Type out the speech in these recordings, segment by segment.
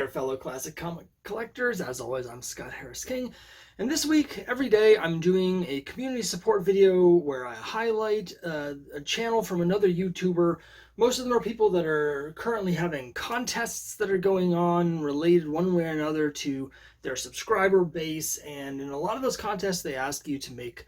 there, fellow classic comic collectors. As always, I'm Scott Harris King, and this week, every day, I'm doing a community support video where I highlight a channel from another YouTuber. Most of them are people that are currently having contests that are going on related one way or another to their subscriber base, and in a lot of those contests, they ask you to make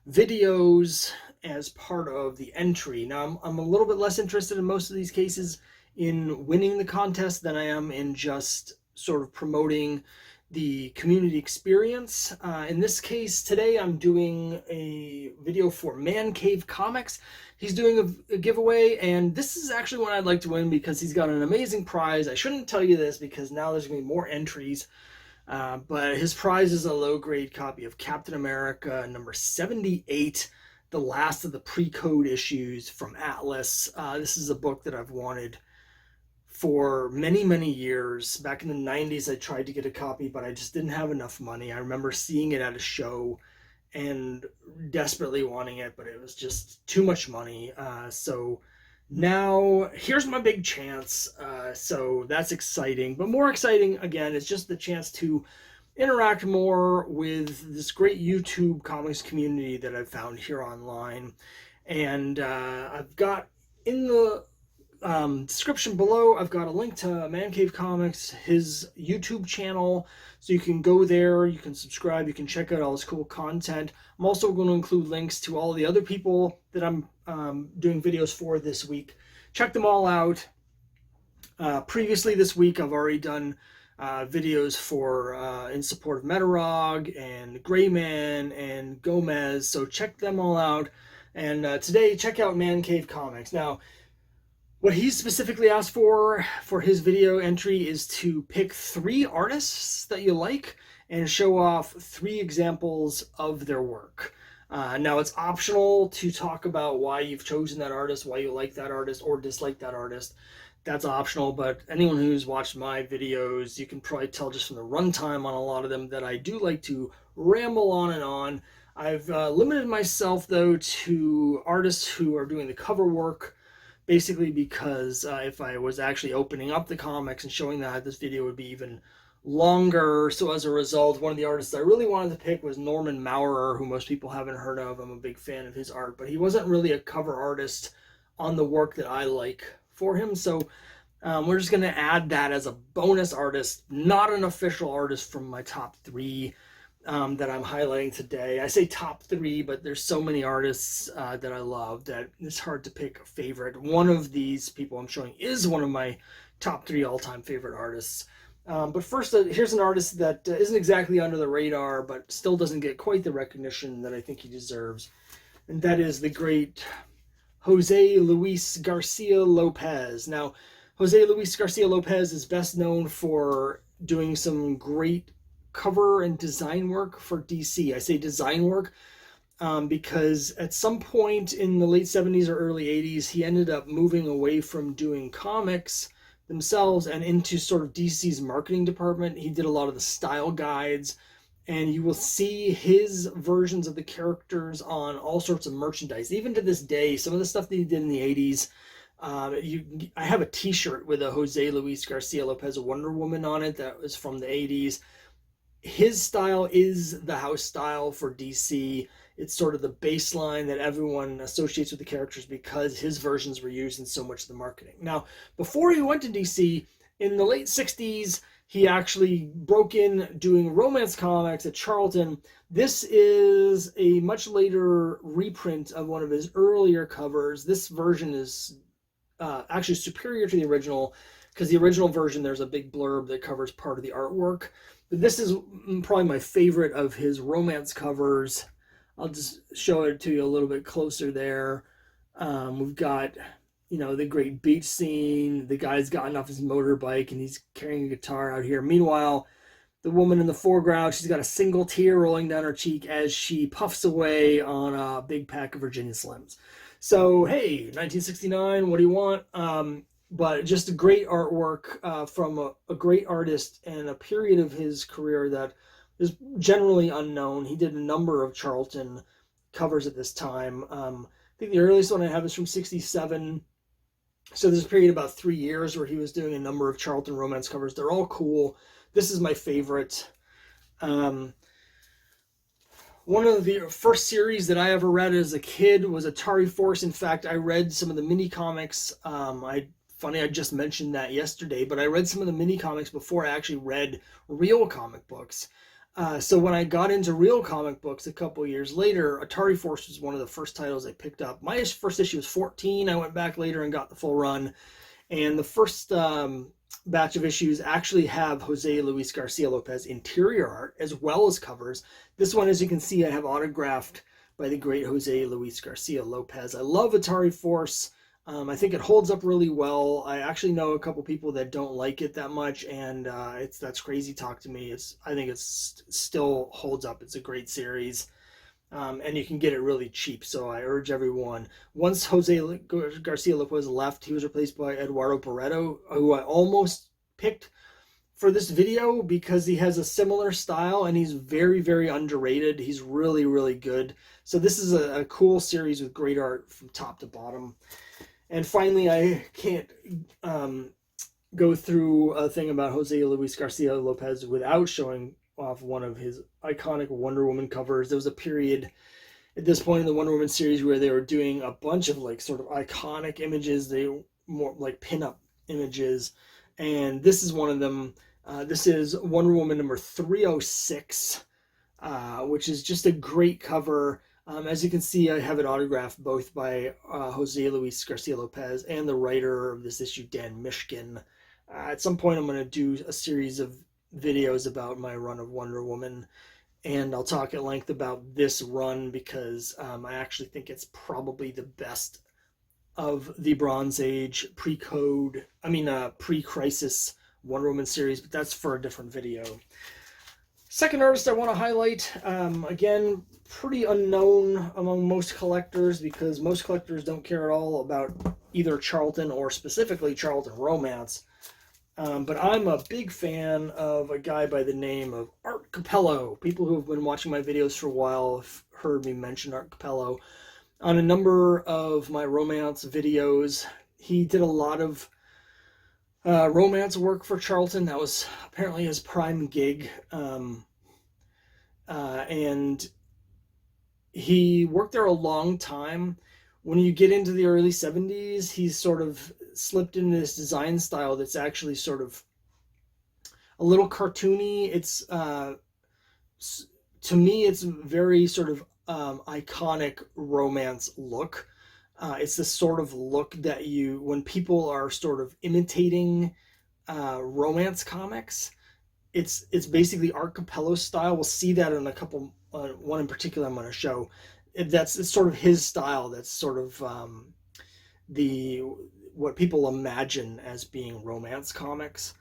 videos as part of the entry. Now, I'm a little bit less interested in most of these cases in winning the contest than I am in just sort of promoting the community experience. In this case, today I'm doing a video for Man Cave Comics. He's doing a giveaway, and this is actually one I'd like to win because he's got an amazing prize. I shouldn't tell you this because now there's going to be more entries, but his prize is a low-grade copy of Captain America number 78, the last of the pre-code issues from Atlas. This is a book that I've wanted for many, many years. Back in the 90s, I tried to get a copy, but I just didn't have enough money. I remember seeing it at a show and desperately wanting it, but it was just too much money. So now here's my big chance. So that's exciting. But more exciting, again, is just the chance to interact more with this great YouTube comics community that I've found here online. And I've got in the description below, I've got a link to Man Cave Comics, his YouTube channel, so you can go there, you can subscribe, you can check out all his cool content. I'm also going to include links to all the other people that I'm doing videos for this week. Check them all out. Previously this week, I've already done videos for in support of Metarog and Grayman and Gomez, so check them all out. And today, check out Man Cave Comics. Now, what he specifically asked for his video entry is to pick 3 artists that you like and show off 3 examples of their work. Now, it's optional to talk about why you've chosen that artist, why you like that artist or dislike that artist. That's optional, but anyone who's watched my videos, you can probably tell just from the runtime on a lot of them that I do like to ramble on and on. I've limited myself, though, to artists who are doing the cover work, basically because if I was actually opening up the comics and showing that, this video would be even longer. So as a result, one of the artists I really wanted to pick was Norman Maurer, who most people haven't heard of. I'm a big fan of his art, but he wasn't really a cover artist on the work that I like for him. So we're just going to add that as a bonus artist, not an official artist from my top 3 that I'm highlighting today. I say top 3, but there's so many artists that I love that it's hard to pick a favorite. One of these people I'm showing is one of my top 3 all-time favorite artists. But first, here's an artist that isn't exactly under the radar, but still doesn't get quite the recognition that I think he deserves. And that is the great Jose Luis Garcia Lopez. Now, Jose Luis Garcia Lopez is best known for doing some great cover and design work for DC. I say design work because at some point in the late 70s or early 80s, he ended up moving away from doing comics themselves and into sort of DC's marketing department. He did a lot of the style guides, and you will see his versions of the characters on all sorts of merchandise. Even to this day, some of the stuff that he did in the 80s, I have a t-shirt with a Jose Luis Garcia Lopez Wonder Woman on it that was from the 80s. His style is the house style for DC. It's sort of the baseline that everyone associates with the characters because his versions were used in so much of the marketing. Now, before he went to DC, in the late 60s, he actually broke in doing romance comics at Charlton. This is a much later reprint of one of his earlier covers. This version is actually superior to the original because the original version, there's a big blurb that covers part of the artwork. This is probably my favorite of his romance covers. I'll just show it to you a little bit closer there. We've got, the great beach scene. The guy's gotten off his motorbike and he's carrying a guitar out here. Meanwhile, the woman in the foreground, she's got a single tear rolling down her cheek as she puffs away on a big pack of Virginia Slims. So, hey, 1969, what do you want? But just a great artwork from a great artist and a period of his career that is generally unknown. He did a number of Charlton covers at this time. I think the earliest one I have is from 67. So there's a period about 3 years where he was doing a number of Charlton romance covers. They're all cool. This is my favorite. Um, One of the first series that I ever read as a kid was Atari Force. In fact, I read some of the mini comics. I just mentioned that yesterday, but I read some of the mini comics before I actually read real comic books. So when I got into real comic books a couple years later, Atari Force was one of the first titles I picked up. My first issue was 14. I went back later and got the full run. And the first batch of issues actually have Jose Luis Garcia Lopez interior art as well as covers. This one, as you can see, I have autographed by the great Jose Luis Garcia Lopez. I love Atari Force. I think it holds up really well. I actually know a couple people that don't like it that much, and that's crazy talk to me. I think it still holds up. It's a great series. And you can get it really cheap. So I urge everyone. Once Jose Garcia Lopez left, he was replaced by Eduardo Barreto, who I almost picked for this video because he has a similar style and he's very, very underrated. He's really, really good. So this is a cool series with great art from top to bottom. And finally, I can't go through a thing about Jose Luis Garcia Lopez without showing off one of his iconic Wonder Woman covers. There was a period at this point in the Wonder Woman series where they were doing a bunch of like sort of iconic images. They more like pinup images, and this is one of them. This is Wonder Woman number 306, which is just a great cover. As you can see, I have it autographed both by Jose Luis Garcia Lopez and the writer of this issue, Dan Mishkin. At some point, I'm going to do a series of videos about my run of Wonder Woman, and I'll talk at length about this run because I actually think it's probably the best of the Bronze Age pre-Crisis Wonder Woman series, but that's for a different video. Second artist I want to highlight, again, pretty unknown among most collectors because most collectors don't care at all about either Charlton or specifically Charlton romance. But I'm a big fan of a guy by the name of Art Capello. People who have been watching my videos for a while have heard me mention Art Capello on a number of my romance videos. He did a lot of romance work for Charlton. That was apparently his prime gig. And he worked there a long time. When you get into the early 70s, he's sort of slipped into this design style that's actually sort of a little cartoony. It's to me, it's very sort of iconic romance look. It's the sort of look that when people are sort of imitating romance comics, it's basically Art Capello style. We'll see that in a couple, one in particular I'm going to show. It's sort of his style. That's sort of what people imagine as being romance comics.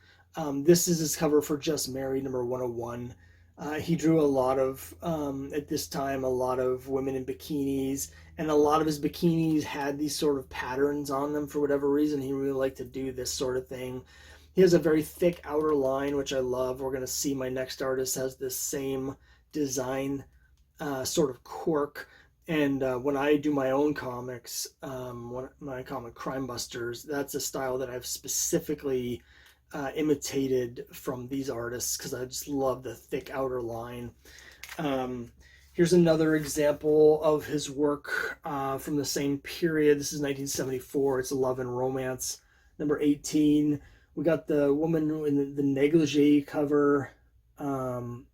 This is his cover for Just Married number 101. He drew a lot of, at this time, a lot of women in bikinis, and a lot of his bikinis had these sort of patterns on them for whatever reason. He really liked to do this sort of thing. He has a very thick outer line, which I love. We're going to see my next artist has this same design sort of quirk. And when I do my own comics, my comic Crime Busters, that's a style that I've specifically imitated from these artists because I just love the thick outer line. Here's another example of his work from the same period. This is 1974. It's a love and romance, number 18. We got the woman in the negligee cover, and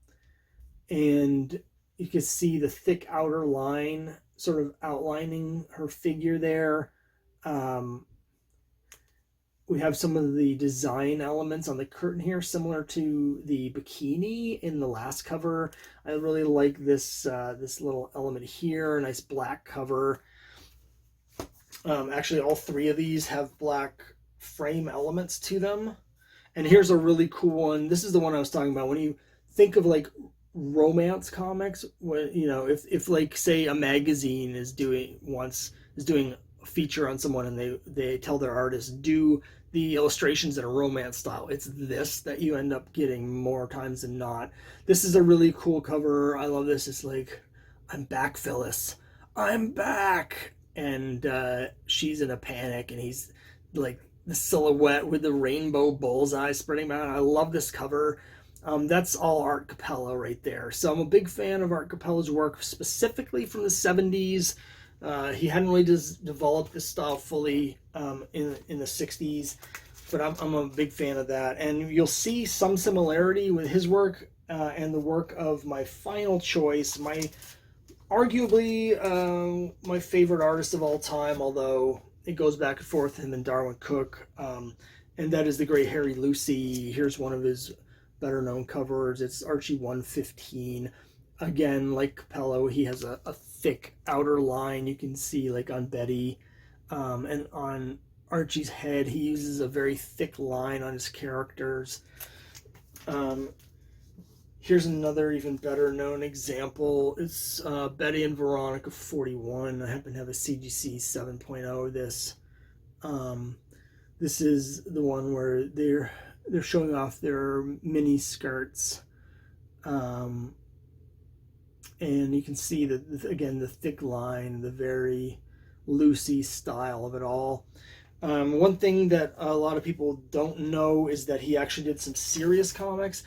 you can see the thick outer line sort of outlining her figure there. We have some of the design elements on the curtain here, similar to the bikini in the last cover. I really like this this little element here, a nice black cover. Actually, all three of these have black frame elements to them. And here's a really cool one. This is the one I was talking about. When you think of like romance comics, when if like say a magazine is doing a feature on someone and they tell their artist do the illustrations in a romance style, it's this that you end up getting more times than not. This is a really cool cover. I love this. It's like, I'm back, Phyllis, I'm back, and she's in a panic, and like the silhouette with the rainbow bullseye spreading out. I love this cover. That's all Art Capello right there. So I'm a big fan of Art Capello's work, specifically from the 70s. He hadn't really developed this style fully in the 60s, but I'm a big fan of that. And you'll see some similarity with his work and the work of my final choice, arguably my favorite artist of all time, although it goes back and forth, him and Darwyn Cooke, and that is the great Harry Lucy. Here's one of his better known covers. It's Archie 115. Again, like Capello, he has a thick outer line you can see like on Betty, and on Archie's head he uses a very thick line on his characters. Here's another even better known example. It's Betty and Veronica 41. I happen to have a CGC 7.0 of this. This is the one where they're showing off their mini skirts. And you can see that, again, the thick line, the very Lucy style of it all. One thing that a lot of people don't know is that he actually did some serious comics.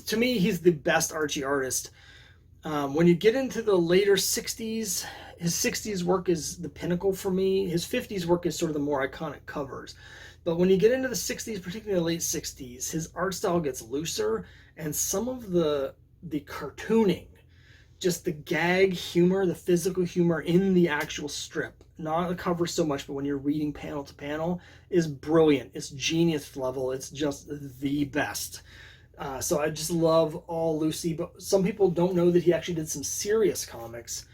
To me, he's the best Archie artist. When you get into the later 60s, his 60s work is the pinnacle for me. His 50s work is sort of the more iconic covers. But when you get into the 60s, particularly the late 60s, his art style gets looser, and some of the cartooning, just the gag humor, the physical humor in the actual strip, not the cover so much, but when you're reading panel to panel, is brilliant. It's genius level. It's just the best. So I just love all Lucy, but some people don't know that he actually did some serious comics.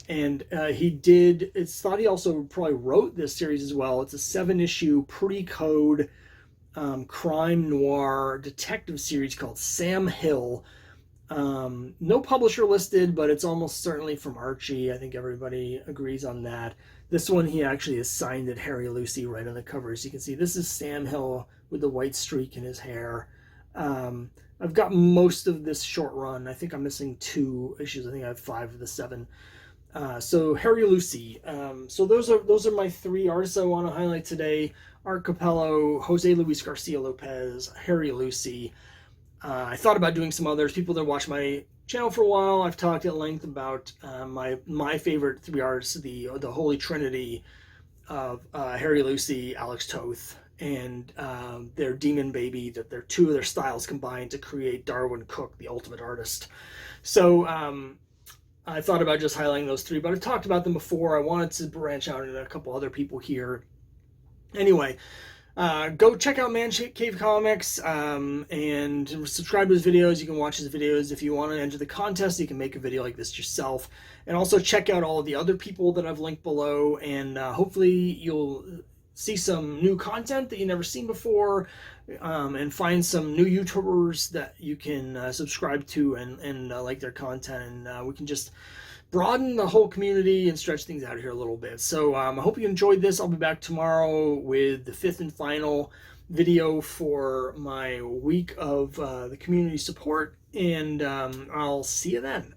And it's thought he also probably wrote this series as well. It's a 7-issue pre-code crime noir detective series called Sam Hill. No publisher listed, but it's almost certainly from Archie. I think everybody agrees on that. This one he actually has signed it Harry Lucy right on the cover. As you can see, this is Sam Hill with the white streak in his hair. I've got most of this short run. I think I'm missing 2 issues. I think I have 5 of the 7. So Harry Lucy. So those are my 3 artists I want to highlight today: Art Capello, Jose Luis Garcia Lopez, Harry Lucy. I thought about doing some others. People that watch my channel for a while, I've talked at length about my favorite 3 artists, the Holy Trinity of Harry Lucy, Alex Toth, and their Demon Baby. That they're 2 of their styles combined to create Darwyn Cooke, the ultimate artist. So I thought about just highlighting those 3, but I've talked about them before. I wanted to branch out into a couple other people here. Anyway, go check out Man Cave Comics and subscribe to his videos. You can watch his videos. If you want to enter the contest, you can make a video like this yourself. And also check out all of the other people that I've linked below, and hopefully you'll see some new content that you've never seen before, and find some new YouTubers that you can subscribe to and like their content, and we can just broaden the whole community and stretch things out here a little bit. So I hope you enjoyed this. I'll be back tomorrow with the 5th and final video for my week of the community support, and I'll see you then.